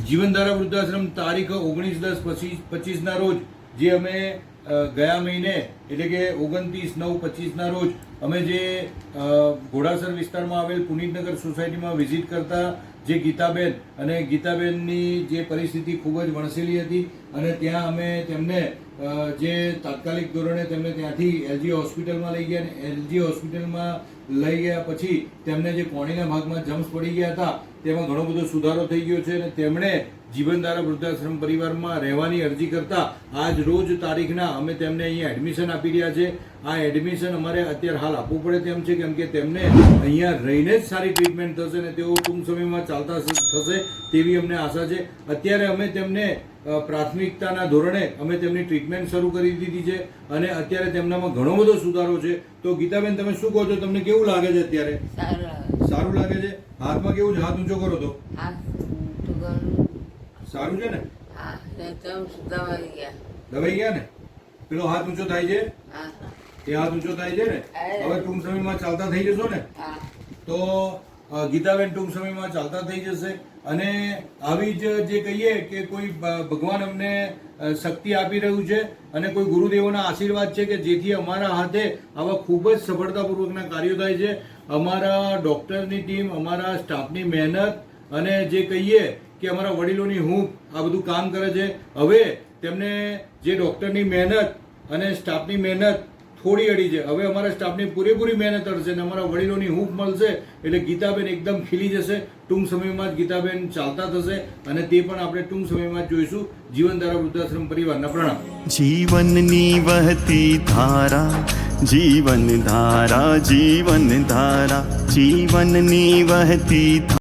જીવનધારા વૃદ્ધાશ્રમ તારીખ 19/10/25 રોજ જે અમે ગયા મહિને એટલે કે 29/9/25 રોજ અમે જે ઘોડાસર વિસ્તારમાં આવેલ પુનિતનગર સોસાયટીમાં વિઝિટ કરતા જે ગીતાબેન અને ગીતાબેનની જે પરિસ્થિતિ ખૂબ જ વણસેલી હતી અને ત્યાં અમે તેમને જે તાત્કાલિક ધોરણે તેમને ત્યાંથી એલજી હોસ્પિટલમાં લઈ ગયા અને એલજી હોસ્પિટલમાં લઈ ગયા પછી તેમને જે કોણીના ભાગમાં જમ્સ પડી ગયા હતા તેમાં ઘણો બધો સુધારો થઈ ગયો છે અને તેમણે જીવનધારા વૃદ્ધાશ્રમ પરિવારમાં રહેવાની અરજી કરતા આજ રોજ તારીખના અમે તેમને અહીંયા એડમિશન આપી રહ્યા છે. આ એડમિશન અમારે અત્યારે હાલ આપવું પડે તેમ છે કેમ કે તેમને અહીંયા રહીને જ સારી ટ્રીટમેન્ટ થશે અને તેઓ ટૂંક સમયમાં ચાલતા થશે તેવી અમને આશા છે. અત્યારે અમે તેમને પ્રાથમિકતાના ધોરણે અમે તેમની ટ્રીટમેન્ટ શરૂ કરી દીધી છે અને અત્યારે તેમનામાં ઘણો બધો સુધારો છે. તો ગીતાબેન, તમે શું કહો છો? તમને કેવું લાગે છે અત્યારે? સારું લાગે છે. હાથમાં કેવું છે? હાથ ઊંચો કરો તો સારું છે ને? દબાઈ ગયા ને? પેલો હાથ ઊંચો થાય છે? એ હાથ ઊંચો થાય છે ને? હવે ટૂંક સમયમાં ચાલતા થઈ જશો ને? તો ગીતાબેન ટૂંક સમયમાં ચાલતા થઈ જશે અને આવી જ જે કહીએ કે કોઈ ભગવાન અમને શક્તિ આપી રહ્યું છે અને કોઈ ગુરુદેવોના આશીર્વાદ છે કે જેથી અમારા હાથે આવા ખૂબ જ સફળતાપૂર્વકના કાર્યો થાય છે. અમારા ડૉક્ટરની ટીમ, અમારા સ્ટાફની મહેનત અને જે કહીએ કે અમારા વડીલોની હૂંફ આ બધું કામ કરે છે. હવે તેમને જે ડૉક્ટરની મહેનત અને સ્ટાફની મહેનત થોડી અડી છે, હવે અમારા સ્ટાફની પૂરેપૂરી મહેનત અડશે અને અમારા વડીલોની હૂંફ મળશે એટલે ગીતાબેન એકદમ ખીલી જશે. ટૂંક સમયમાં જ ગીતાબેન ચાલતા થશે અને તે પણ આપણે ટૂંક સમયમાં જ જોઈશું. જીવનધારા વૃદ્ધાશ્રમ પરિવારના પ્રણામ. જીવનની વહતી ધારા, જીવન ધારા, જીવન ધારા, જીવનની વહતી